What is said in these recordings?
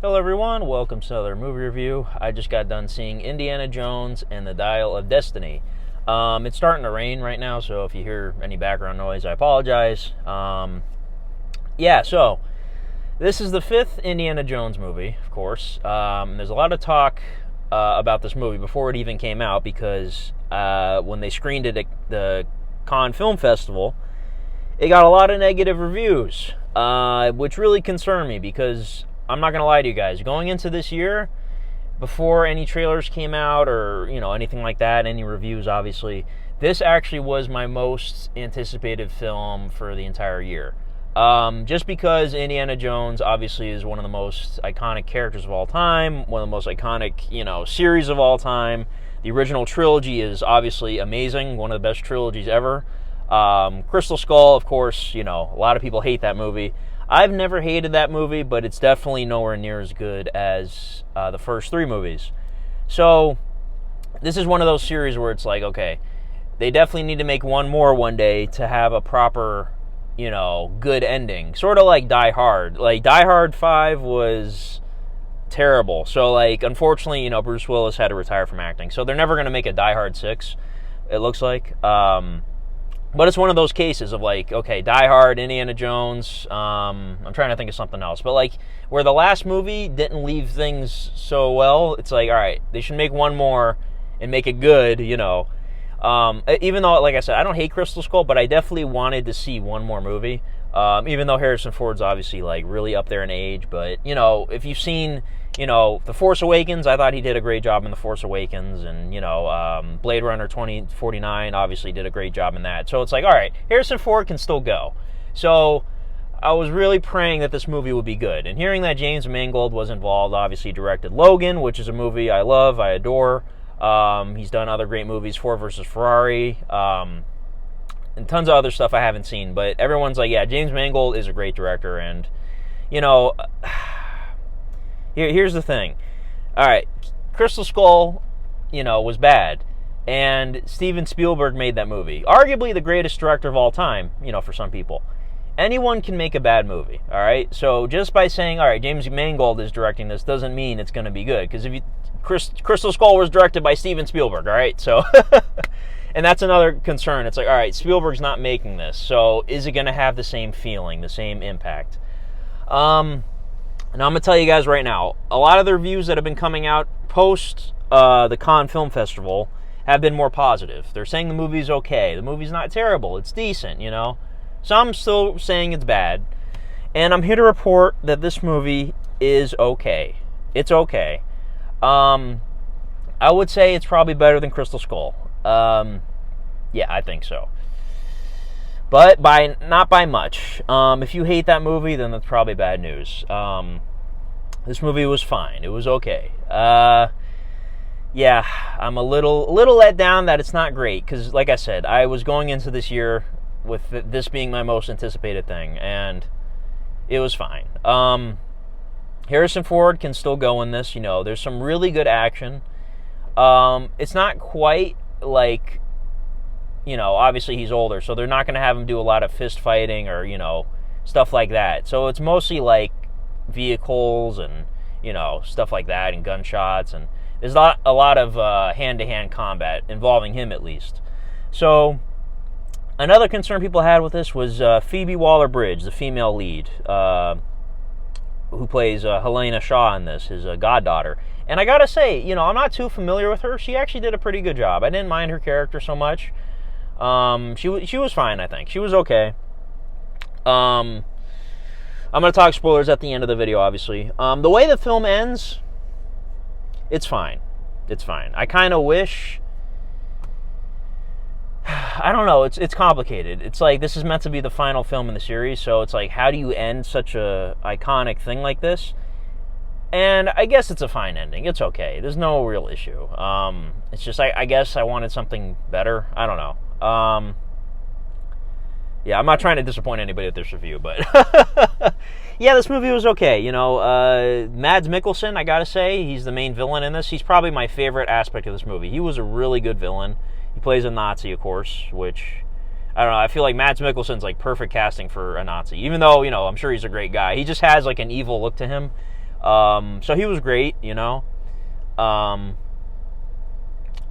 Hello everyone, welcome to another movie review. I just got done seeing Indiana Jones and the Dial of Destiny. It's starting to rain right now, so if you hear any background noise, I apologize. So this is the fifth Indiana Jones movie, of course. There's a lot of talk about this movie before it even came out because when they screened it at the Cannes Film Festival, it got a lot of negative reviews, which really concerned me because I'm not going to lie to you guys. Going into this year, before any trailers came out or, anything like that, any reviews, obviously, this actually was my most anticipated film for the entire year. Just because Indiana Jones, obviously, is one of the most iconic characters of all time, one of the most iconic, series of all time. The original trilogy is obviously amazing, one of the best trilogies ever. Crystal Skull, of course, a lot of people hate that movie. I've never hated that movie, but it's definitely nowhere near as good as the first three movies. So this is one of those series where it's like, okay, they definitely need to make one more one day to have a proper, good ending. Sort of like Die Hard. Like, Die Hard 5 was terrible. So, unfortunately, Bruce Willis had to retire from acting. So they're never going to make a Die Hard 6, it looks like. But it's one of those cases of okay, Die Hard, Indiana Jones, I'm trying to think of something else. But where the last movie didn't leave things so well, it's all right, they should make one more and make it good, Even though, like I said, I don't hate Crystal Skull, but I definitely wanted to see one more movie. Even though Harrison Ford's obviously really up there in age. But, if you've seen, The Force Awakens, I thought he did a great job in The Force Awakens. And, Blade Runner 2049 obviously did a great job in that. So it's all right, Harrison Ford can still go. So I was really praying that this movie would be good. And hearing that James Mangold was involved, obviously directed Logan, which is a movie I love, I adore. He's done other great movies, Ford versus Ferrari, and tons of other stuff I haven't seen. But everyone's yeah, James Mangold is a great director. And, here's the thing. All right, Crystal Skull, was bad. And Steven Spielberg made that movie. Arguably the greatest director of all time, for some people. Anyone can make a bad movie, all right? So just by saying, all right, James Mangold is directing this doesn't mean it's going to be good. Because Crystal Skull was directed by Steven Spielberg, all right? So, and that's another concern. It's all right, Spielberg's not making this. So is it going to have the same feeling, the same impact? And I'm going to tell you guys right now, a lot of the reviews that have been coming out post the Cannes Film Festival have been more positive. They're saying the movie's okay. The movie's not terrible. It's decent, Some still saying it's bad. And I'm here to report that this movie is okay. It's okay. I would say it's probably better than Crystal Skull. Yeah, I think so. But not by much. If you hate that movie, then that's probably bad news. This movie was fine. It was okay. Yeah, I'm a little let down that it's not great. Because, like I said, I was going into this year with this being my most anticipated thing. And it was fine. Harrison Ford can still go in this. There's some really good action. It's not quite like... obviously he's older, so they're not going to have him do a lot of fist fighting or, stuff like that. So it's mostly vehicles and, stuff like that and gunshots. And there's a lot of hand-to-hand combat involving him at least. So another concern people had with this was Phoebe Waller-Bridge, the female lead, who plays Helena Shaw in this, his goddaughter. And I gotta say, I'm not too familiar with her. She actually did a pretty good job. I didn't mind her character so much. She was fine, I think. She was okay. I'm going to talk spoilers at the end of the video, obviously. The way the film ends, it's fine. It's fine. I kind of wish... I don't know. It's complicated. It's this is meant to be the final film in the series, so it's how do you end such a iconic thing like this? And I guess it's a fine ending. It's okay. There's no real issue. It's just, I guess I wanted something better. I don't know. Yeah, I'm not trying to disappoint anybody with this review, but yeah, this movie was okay. Mads Mikkelsen, I gotta say, he's the main villain in this. He's probably my favorite aspect of this movie. He was a really good villain. He plays a Nazi, of course, which, I don't know, I feel like Mads Mikkelsen's perfect casting for a Nazi. Even though, I'm sure he's a great guy. He just has an evil look to him. So he was great,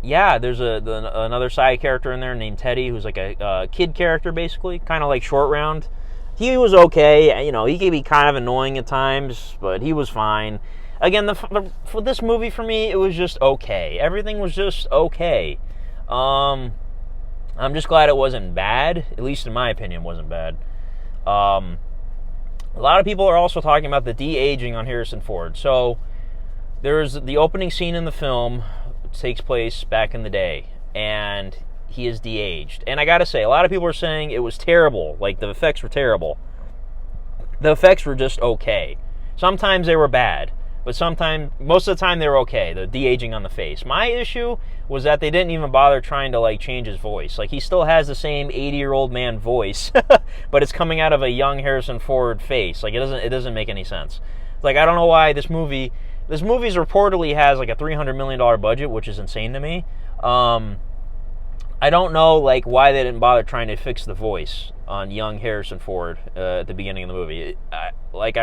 Yeah, there's another side character in there named Teddy, who's like a kid character, basically, kind of like Short Round. He was okay. He could be kind of annoying at times, but he was fine. Again, for this movie, for me, it was just okay. Everything was just okay. I'm just glad it wasn't bad. At least in my opinion, wasn't bad. A lot of people are also talking about the de-aging on Harrison Ford. So there's the opening scene in the film, which takes place back in the day, and he is de-aged. And I gotta say, a lot of people are saying it was terrible. Like, the effects were terrible. The effects were just okay. Sometimes they were bad, but most of the time they were okay, the de-aging on the face. My issue was that they didn't even bother trying to, like, change his voice. Like, he still has the same 80-year-old man voice, but it's coming out of a young Harrison Ford face. Like, it doesn't make any sense. Like, I don't know why this movie reportedly has, like, a $300 million budget, which is insane to me. I don't know, like, why they didn't bother trying to fix the voice on young Harrison Ford at the beginning of the movie. I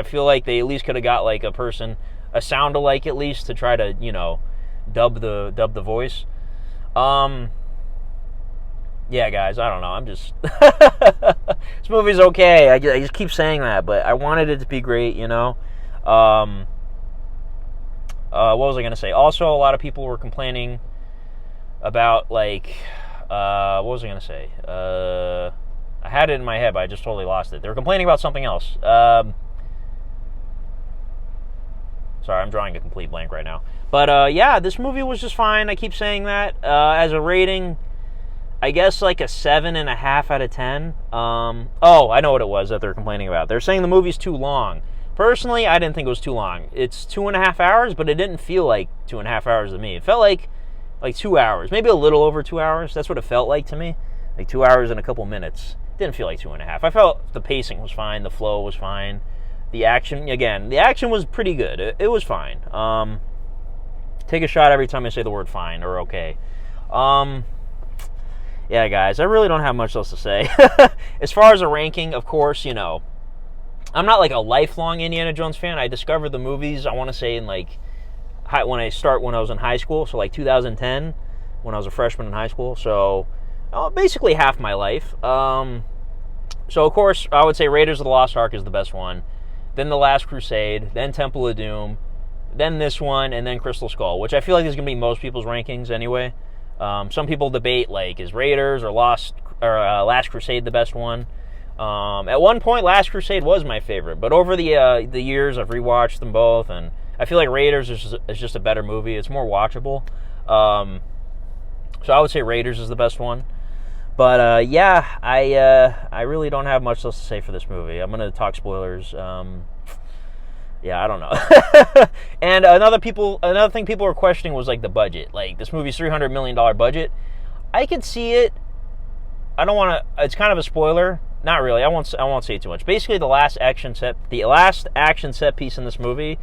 feel like they at least could have got, like, a sound-alike at least, to try to, dub the voice. Yeah, guys, I don't know. I'm just... This movie's okay. I just keep saying that, but I wanted it to be great, What was I going to say? Also, a lot of people were complaining about, like... what was I going to say? I had it in my head, but I just totally lost it. They were complaining about something else. Sorry, I'm drawing a complete blank right now. But, yeah, this movie was just fine. I keep saying that. As a rating, I guess like a 7.5 out of 10. I know what it was that they're complaining about. They're saying the movie's too long. Personally, I didn't think it was too long. It's 2.5 hours, but it didn't feel like 2.5 hours to me. It felt like 2 hours, maybe a little over 2 hours. That's what it felt like to me, like 2 hours and a couple minutes. Didn't feel like 2.5. I felt the pacing was fine, the flow was fine, the action was pretty good. It was fine. Take a shot every time I say the word fine or okay. Yeah, guys, I really don't have much else to say. As far as a ranking, of course, I'm not like a lifelong Indiana Jones fan. I discovered the movies, I want to say, in like when I was in high school, so like 2010, when I was a freshman in high school. So basically half my life. So of course, I would say Raiders of the Lost Ark is the best one. Then The Last Crusade. Then Temple of Doom. Then this one, and then Crystal Skull, which I feel like is going to be most people's rankings anyway. Some people debate, like, is Raiders or Last Crusade the best one? At one point, Last Crusade was my favorite, but over the years, I've rewatched them both, and I feel like Raiders is just a better movie. It's more watchable. So I would say Raiders is the best one. But yeah, I really don't have much else to say for this movie. I'm going to talk spoilers. Yeah, I don't know. And another thing people were questioning was, like, the budget. Like, this movie's $300 million budget. I could see it. I don't want to. It's kind of a spoiler. Not really. I won't say too much. Basically, the last action set piece in this movie,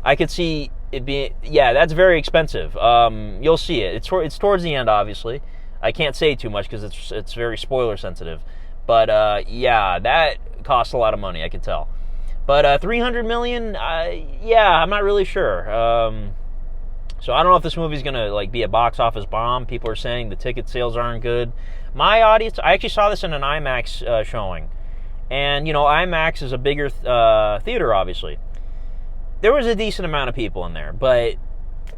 I could see it being. Yeah, that's very expensive. You'll see it. It's towards the end, obviously. I can't say too much because it's very spoiler sensitive. But yeah, that costs a lot of money. I can tell. But $300 million, yeah, I'm not really sure. So I don't know if this movie's gonna, like, be a box office bomb. People are saying the ticket sales aren't good. My audience, I actually saw this in an IMAX showing, and IMAX is a bigger theater, obviously. There was a decent amount of people in there, but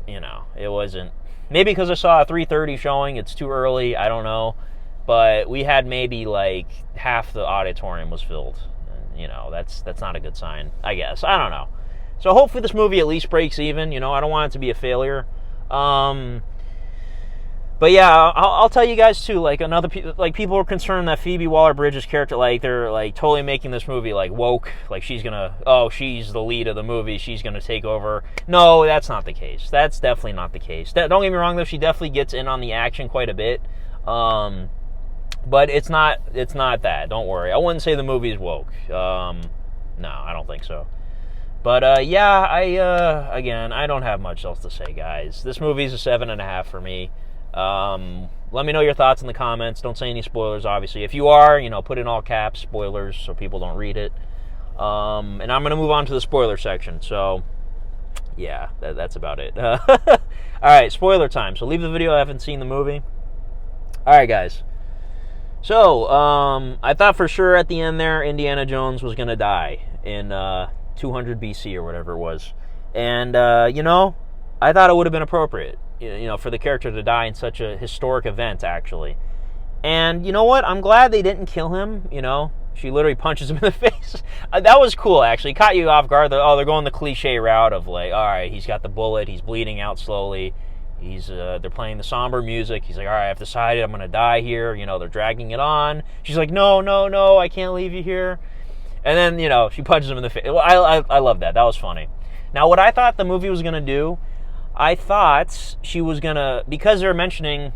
it wasn't. Maybe because I saw a 3:30 showing, it's too early. I don't know, but we had maybe like half the auditorium was filled. That's not a good sign, I guess. I don't know. So hopefully this movie at least breaks even. I don't want it to be a failure. But yeah, I'll tell you guys too. Like people are concerned that Phoebe Waller-Bridge's character, like they're like totally making this movie like woke. Like she's the lead of the movie. She's gonna take over. No, that's not the case. That's definitely not the case. Don't get me wrong though. She definitely gets in on the action quite a bit. But it's not that. Don't worry. I wouldn't say the movie is woke. No, I don't think so. But yeah, again, I don't have much else to say, guys. This movie's a 7.5 for me. Let me know your thoughts in the comments. Don't say any spoilers, obviously. If you are, put in all caps spoilers so people don't read it. And I'm going to move on to the spoiler section. So yeah, that's about it. All right, spoiler time. So leave the video if you haven't seen the movie. All right, guys. So I thought for sure at the end there, Indiana Jones was gonna die in 200 BC or whatever it was, and I thought it would have been appropriate, for the character to die in such a historic event, actually. And you know what? I'm glad they didn't kill him. She literally punches him in the face. That was cool, actually. Caught you off guard. They're going the cliche route of like, all right, he's got the bullet, he's bleeding out slowly. They're playing the somber music. He's like, all right, I've decided I'm going to die here. They're dragging it on. She's like, no, I can't leave you here. And then, she punches him in the face. Well, I love that. That was funny. Now, what I thought the movie was going to do, I thought she was going to, because they're mentioning,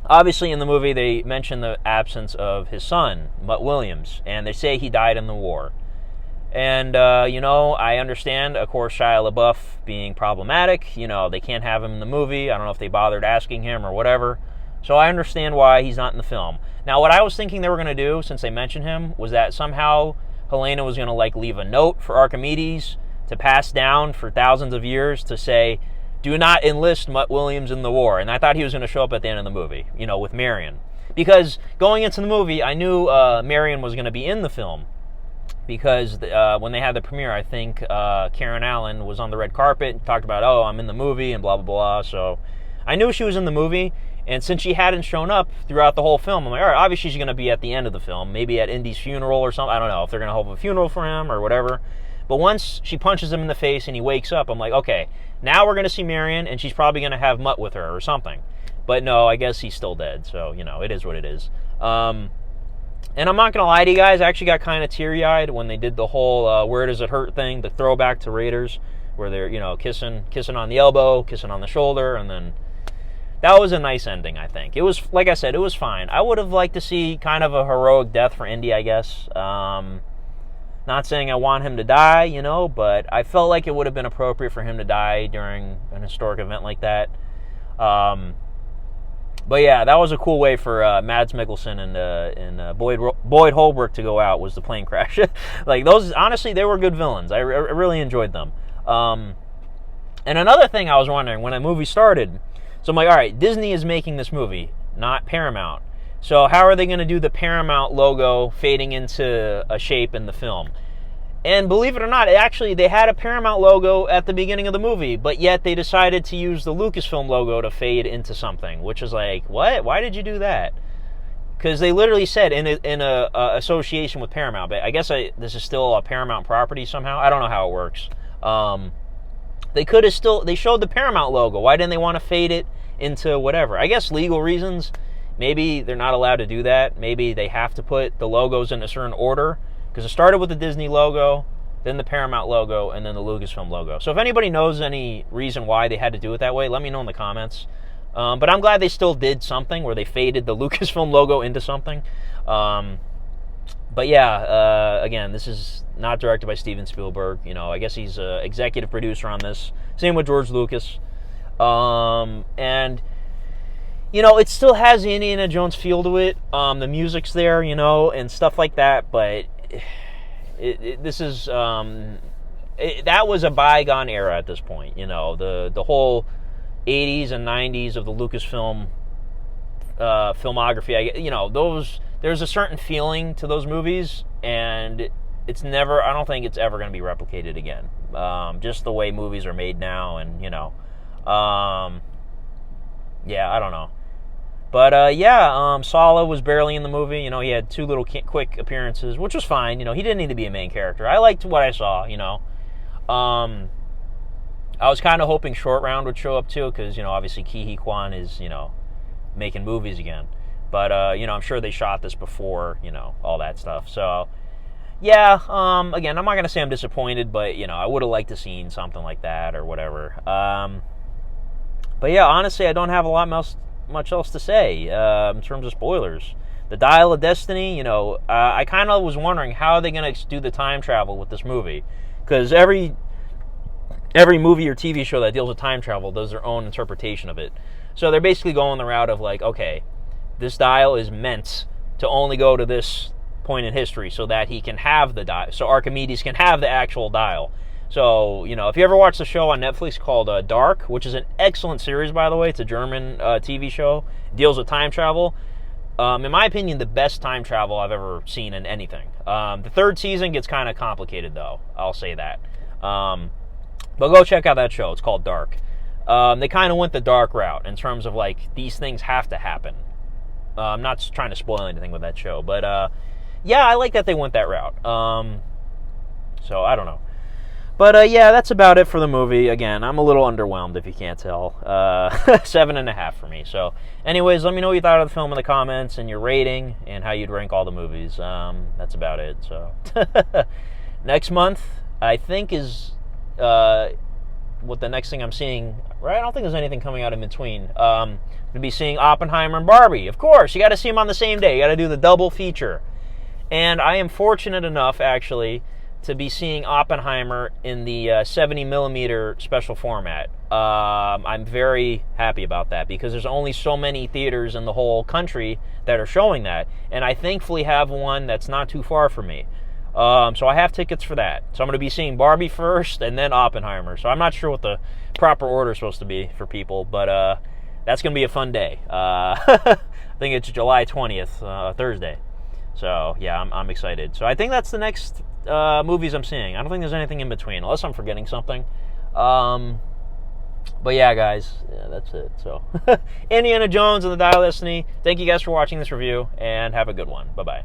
obviously in the movie they mention the absence of his son, Mutt Williams, and they say he died in the war. And, I understand, of course, Shia LaBeouf being problematic. They can't have him in the movie. I don't know if they bothered asking him or whatever. So I understand why he's not in the film. Now, what I was thinking they were going to do, since they mentioned him, was that somehow Helena was going to, leave a note for Archimedes to pass down for thousands of years to say, do not enlist Mutt Williams in the war. And I thought he was going to show up at the end of the movie, with Marion. Because going into the movie, I knew Marion was going to be in the film. Because when they had the premiere, I think Karen Allen was on the red carpet and talked about, oh, I'm in the movie and blah, blah, blah. So I knew she was in the movie. And since she hadn't shown up throughout the whole film, I'm like, all right, obviously she's going to be at the end of the film. Maybe at Indy's funeral or something. I don't know if they're going to hold a funeral for him or whatever. But once she punches him in the face and he wakes up, I'm like, okay, now we're going to see Marion and she's probably going to have Mutt with her or something. But no, I guess he's still dead. So, it is what it is. And I'm not going to lie to you guys, I actually got kind of teary-eyed when they did the whole where does it hurt thing, the throwback to Raiders, where they're, kissing on the elbow, kissing on the shoulder, and then that was a nice ending, I think. It was, like I said, it was fine. I would have liked to see kind of a heroic death for Indy, I guess. Not saying I want him to die, but I felt like it would have been appropriate for him to die during an historic event like that. But yeah, that was a cool way for Mads Mikkelsen and Boyd Holbrook to go out, was the plane crash. Those, honestly, they were good villains. I really enjoyed them. And another thing I was wondering when the movie started, so I'm like, all right, Disney is making this movie, not Paramount. So how are they going to do the Paramount logo fading into a shape in the film? And believe it or not, actually, they had a Paramount logo at the beginning of the movie, but yet they decided to use the Lucasfilm logo to fade into something, which is like, what? Why did you do that? Because they literally said in a association with Paramount, but I guess this is still a Paramount property somehow. I don't know how it works. They showed the Paramount logo. Why didn't they want to fade it into whatever? I guess legal reasons. Maybe they're not allowed to do that. Maybe they have to put the logos in a certain order. Because it started with the Disney logo, then the Paramount logo, and then the Lucasfilm logo. So if anybody knows any reason why they had to do it that way, let me know in the comments. But I'm glad they still did something where they faded the Lucasfilm logo into something. But yeah, again, this is not directed by Steven Spielberg. I guess he's an executive producer on this. Same with George Lucas. And it still has the Indiana Jones feel to it. The music's there, and stuff like that, but this is that was a bygone era at this point. The whole 80s and 90s of the Lucasfilm filmography. There's a certain feeling to those movies, and I don't think it's ever going to be replicated again. Just the way movies are made now, and I don't know. But, Sala was barely in the movie. He had 2 little quick appearances, which was fine. He didn't need to be a main character. I liked what I saw, I was kind of hoping Short Round would show up, too, because, obviously Ke Huy Quan is, making movies again. But, I'm sure they shot this before, all that stuff. So, yeah, again, I'm not going to say I'm disappointed, but, I would have liked to seen something like that or whatever. But, yeah, honestly, I don't have a lot much else to say in terms of spoilers. The Dial of Destiny, I kind of was wondering how are they going to do the time travel with this movie, because every movie or TV show that deals with time travel does their own interpretation of it. So they're basically going the route of like, okay, this dial is meant to only go to this point in history so that he can have the dial, so Archimedes can have the actual dial. So, if you ever watch the show on Netflix called Dark, which is an excellent series, by the way, it's a German TV show, deals with time travel. In my opinion, the best time travel I've ever seen in anything. The third season gets kind of complicated, though. I'll say that. But go check out that show. It's called Dark. They kind of went the dark route in terms of, these things have to happen. I'm not trying to spoil anything with that show. But, yeah, I like that they went that route. So, I don't know. But, yeah, that's about it for the movie. Again, I'm a little underwhelmed, if you can't tell. 7.5 for me. So, anyways, let me know what you thought of the film in the comments and your rating and how you'd rank all the movies. That's about it. So, next month, I think, is what the next thing I'm seeing. Right? I don't think there's anything coming out in between. I'm going to be seeing Oppenheimer and Barbie. Of course, you got to see them on the same day. You got to do the double feature. And I am fortunate enough, actually, to be seeing Oppenheimer in the 70 millimeter special format. I'm very happy about that because there's only so many theaters in the whole country that are showing that, and I thankfully have one that's not too far from me. So I have tickets for that. So I'm going to be seeing Barbie first and then Oppenheimer. So I'm not sure what the proper order is supposed to be for people, but that's going to be a fun day. I think it's July 20th, Thursday. So yeah, I'm excited. So I think that's the next movies I'm seeing. I don't think there's anything in between, unless I'm forgetting something. But yeah, guys, that's it. So Indiana Jones and the Dial of Destiny. Thank you guys for watching this review, and have a good one. Bye-bye.